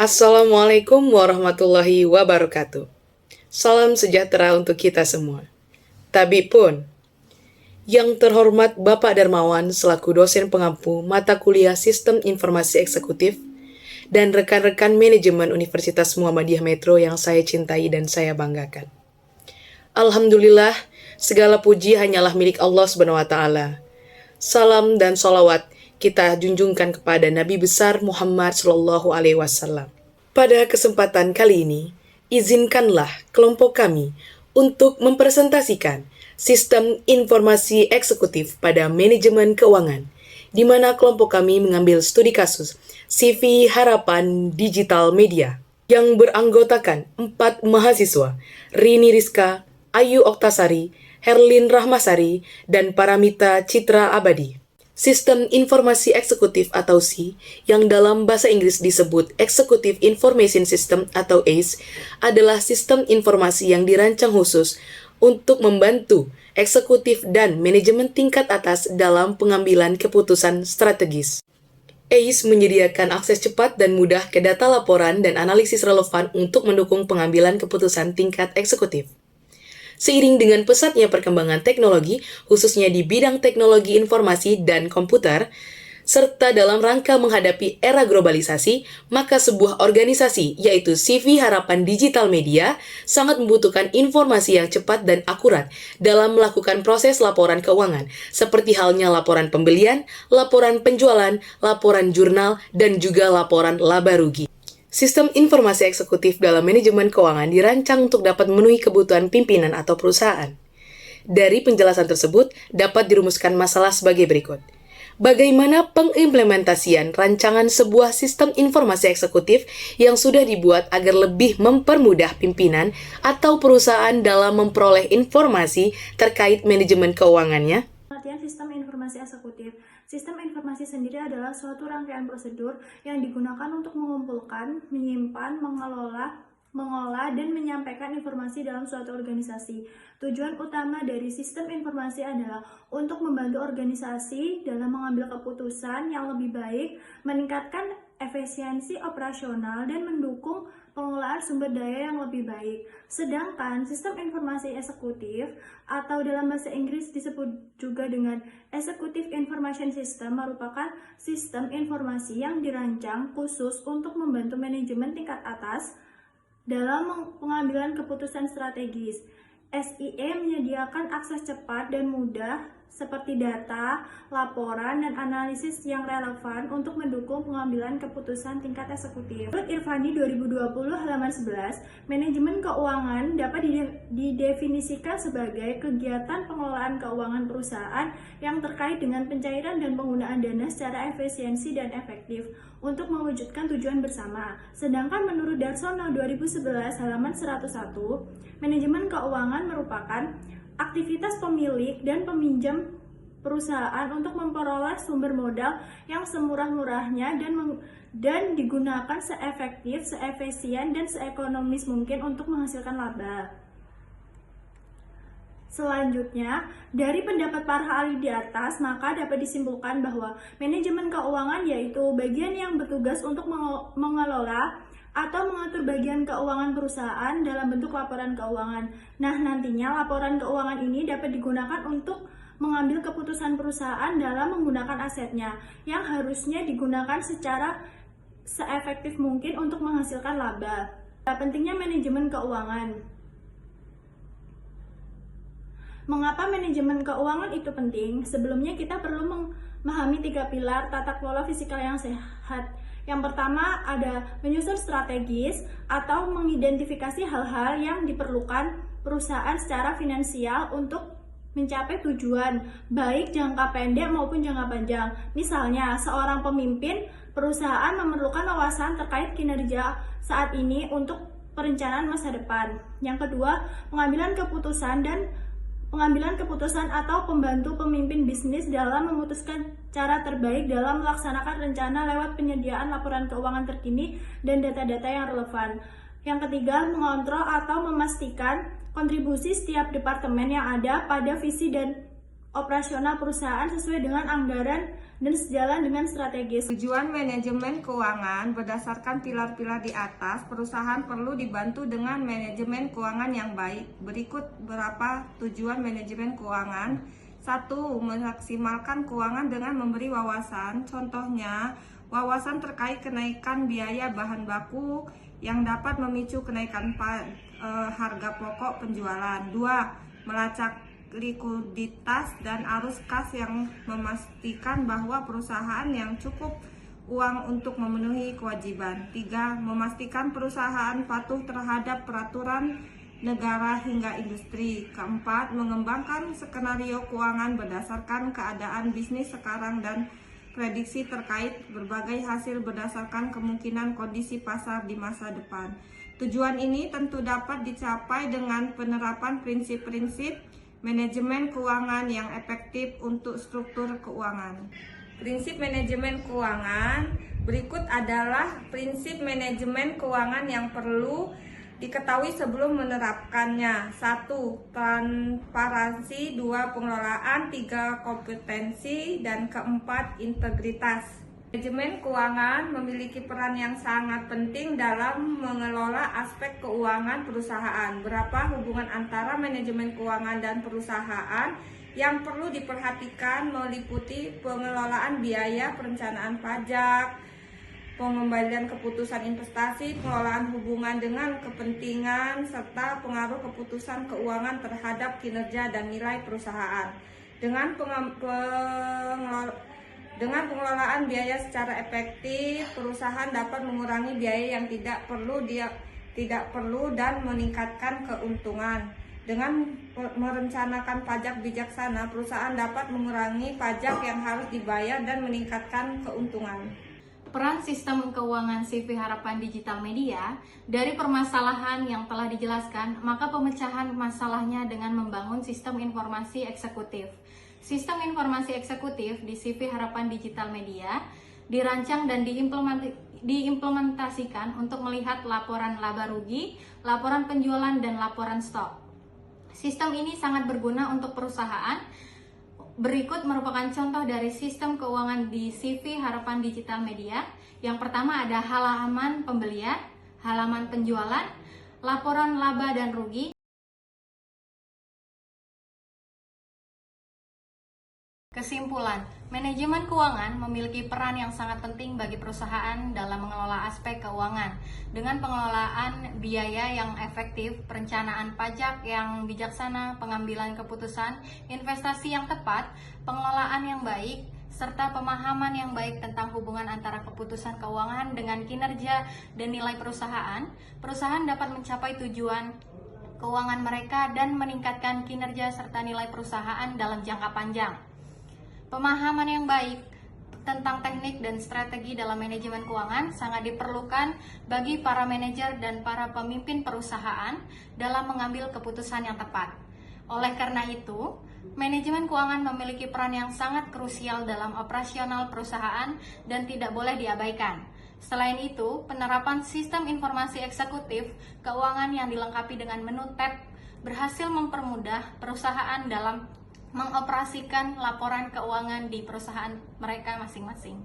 Assalamualaikum warahmatullahi wabarakatuh. Salam sejahtera untuk kita semua. Tabi pun, yang terhormat Bapak Darmawan selaku dosen pengampu mata kuliah Sistem Informasi Eksekutif dan rekan-rekan manajemen Universitas Muhammadiyah Metro yang saya cintai dan saya banggakan. Alhamdulillah, segala puji hanyalah milik Allah SWT. Salam dan salawat kita junjungkan kepada Nabi besar Muhammad SAW. Pada kesempatan kali ini, izinkanlah kelompok kami untuk mempresentasikan Sistem Informasi Eksekutif pada Manajemen Keuangan, di mana kelompok kami mengambil studi kasus CV Harapan Digital Media yang beranggotakan 4 mahasiswa, Rini Rizka, Ayu Oktasari, Herlin Rahmasari, dan Paramita Citra Abadi. Sistem Informasi Eksekutif atau SI, yang dalam bahasa Inggris disebut Executive Information System atau ACE, adalah sistem informasi yang dirancang khusus untuk membantu eksekutif dan manajemen tingkat atas dalam pengambilan keputusan strategis. ACE menyediakan akses cepat dan mudah ke data laporan dan analisis relevan untuk mendukung pengambilan keputusan tingkat eksekutif. Seiring dengan pesatnya perkembangan teknologi, khususnya di bidang teknologi informasi dan komputer, serta dalam rangka menghadapi era globalisasi, maka sebuah organisasi, yaitu CV Harapan Digital Media, sangat membutuhkan informasi yang cepat dan akurat dalam melakukan proses laporan keuangan, seperti halnya laporan pembelian, laporan penjualan, laporan jurnal, dan juga laporan laba rugi. Sistem informasi eksekutif dalam manajemen keuangan dirancang untuk dapat memenuhi kebutuhan pimpinan atau perusahaan. Dari penjelasan tersebut, dapat dirumuskan masalah sebagai berikut. Bagaimana pengimplementasian rancangan sebuah sistem informasi eksekutif yang sudah dibuat agar lebih mempermudah pimpinan atau perusahaan dalam memperoleh informasi terkait manajemen keuangannya? Pengertian sistem informasi eksekutif. Sistem informasi sendiri adalah suatu rangkaian prosedur yang digunakan untuk mengumpulkan, menyimpan, mengolah, dan menyampaikan informasi dalam suatu organisasi. Tujuan utama dari sistem informasi adalah untuk membantu organisasi dalam mengambil keputusan yang lebih baik, meningkatkan efisiensi operasional, dan mendukung pengelolaan sumber daya yang lebih baik. Sedangkan sistem informasi eksekutif atau dalam bahasa Inggris disebut juga dengan Executive Information System merupakan sistem informasi yang dirancang khusus untuk membantu manajemen tingkat atas dalam pengambilan keputusan strategis. SIE menyediakan akses cepat dan mudah seperti data, laporan, dan analisis yang relevan untuk mendukung pengambilan keputusan tingkat eksekutif. Menurut Irvani 2020 halaman 11, manajemen keuangan dapat didefinisikan sebagai kegiatan pengelolaan keuangan perusahaan yang terkait dengan pencairan dan penggunaan dana secara efisiensi dan efektif untuk mewujudkan tujuan bersama. Sedangkan menurut Darsono 2011 halaman 101, manajemen keuangan merupakan aktivitas pemilik dan peminjam perusahaan untuk memperoleh sumber modal yang semurah-murahnya dan digunakan seefektif, seefisien, dan seekonomis mungkin untuk menghasilkan laba. Selanjutnya, dari pendapat para ahli di atas, maka dapat disimpulkan bahwa manajemen keuangan yaitu bagian yang bertugas untuk mengelola atau mengatur bagian keuangan perusahaan dalam bentuk laporan keuangan. Nah, nantinya laporan keuangan ini dapat digunakan untuk mengambil keputusan perusahaan dalam menggunakan asetnya yang harusnya digunakan secara seefektif mungkin untuk menghasilkan laba. Pentingnya manajemen keuangan. Mengapa manajemen keuangan itu penting? Sebelumnya kita perlu memahami 3 pilar tata kelola fiskal yang sehat. Yang pertama ada menyusun strategis atau mengidentifikasi hal-hal yang diperlukan perusahaan secara finansial untuk mencapai tujuan, baik jangka pendek maupun jangka panjang. Misalnya, seorang pemimpin perusahaan memerlukan wawasan terkait kinerja saat ini untuk perencanaan masa depan. Yang kedua, pengambilan keputusan atau pembantu pemimpin bisnis dalam memutuskan cara terbaik dalam melaksanakan rencana lewat penyediaan laporan keuangan terkini dan data-data yang relevan. Yang ketiga, mengontrol atau memastikan kontribusi setiap departemen yang ada pada visi dan operasional perusahaan sesuai dengan anggaran dan sejalan dengan strategis. Tujuan manajemen keuangan berdasarkan pilar-pilar di atas, perusahaan perlu dibantu dengan manajemen keuangan yang baik. Berikut beberapa tujuan manajemen keuangan. 1. Memaksimalkan keuangan dengan memberi wawasan. Contohnya, wawasan terkait kenaikan biaya bahan baku yang dapat memicu kenaikan harga pokok penjualan. 2. Melacak likuiditas dan arus kas yang memastikan bahwa perusahaan yang cukup uang untuk memenuhi kewajiban. 3. Memastikan perusahaan patuh terhadap peraturan negara hingga industri. 4. Mengembangkan skenario keuangan berdasarkan keadaan bisnis sekarang dan prediksi terkait berbagai hasil berdasarkan kemungkinan kondisi pasar di masa depan. Tujuan ini tentu dapat dicapai dengan penerapan prinsip-prinsip manajemen keuangan yang efektif untuk struktur keuangan. Prinsip manajemen keuangan berikut adalah prinsip manajemen keuangan yang perlu diketahui sebelum menerapkannya. 1. Transparansi. 2. Pengelolaan. 3. Kompetensi. Dan 4. Integritas. Manajemen keuangan memiliki peran yang sangat penting dalam mengelola aspek keuangan perusahaan. Berapa hubungan antara manajemen keuangan dan perusahaan yang perlu diperhatikan meliputi pengelolaan biaya, perencanaan pajak, pengembalian keputusan investasi, pengelolaan hubungan dengan kepentingan, serta pengaruh keputusan keuangan terhadap kinerja dan nilai perusahaan. Dengan pengelolaan biaya secara efektif, perusahaan dapat mengurangi biaya yang tidak perlu dan meningkatkan keuntungan. Dengan merencanakan pajak bijaksana, perusahaan dapat mengurangi pajak yang harus dibayar dan meningkatkan keuntungan. Peran sistem keuangan CV Harapan Digital Media dari permasalahan yang telah dijelaskan, maka pemecahan masalahnya dengan membangun sistem informasi eksekutif. Sistem informasi eksekutif di CV Harapan Digital Media dirancang dan diimplementasikan untuk melihat laporan laba rugi, laporan penjualan, dan laporan stok. Sistem ini sangat berguna untuk perusahaan. Berikut merupakan contoh dari sistem keuangan di CV Harapan Digital Media. Yang pertama ada halaman pembelian, halaman penjualan, laporan laba dan rugi. Kesimpulan, manajemen keuangan memiliki peran yang sangat penting bagi perusahaan dalam mengelola aspek keuangan. Dengan pengelolaan biaya yang efektif, perencanaan pajak yang bijaksana, pengambilan keputusan, investasi yang tepat, pengelolaan yang baik, serta pemahaman yang baik tentang hubungan antara keputusan keuangan dengan kinerja dan nilai perusahaan, perusahaan dapat mencapai tujuan keuangan mereka dan meningkatkan kinerja serta nilai perusahaan dalam jangka panjang. Pemahaman yang baik tentang teknik dan strategi dalam manajemen keuangan sangat diperlukan bagi para manajer dan para pemimpin perusahaan dalam mengambil keputusan yang tepat. Oleh karena itu, manajemen keuangan memiliki peran yang sangat krusial dalam operasional perusahaan dan tidak boleh diabaikan. Selain itu, penerapan sistem informasi eksekutif keuangan yang dilengkapi dengan menu tab berhasil mempermudah perusahaan dalam mengoperasikan laporan keuangan di perusahaan mereka masing-masing.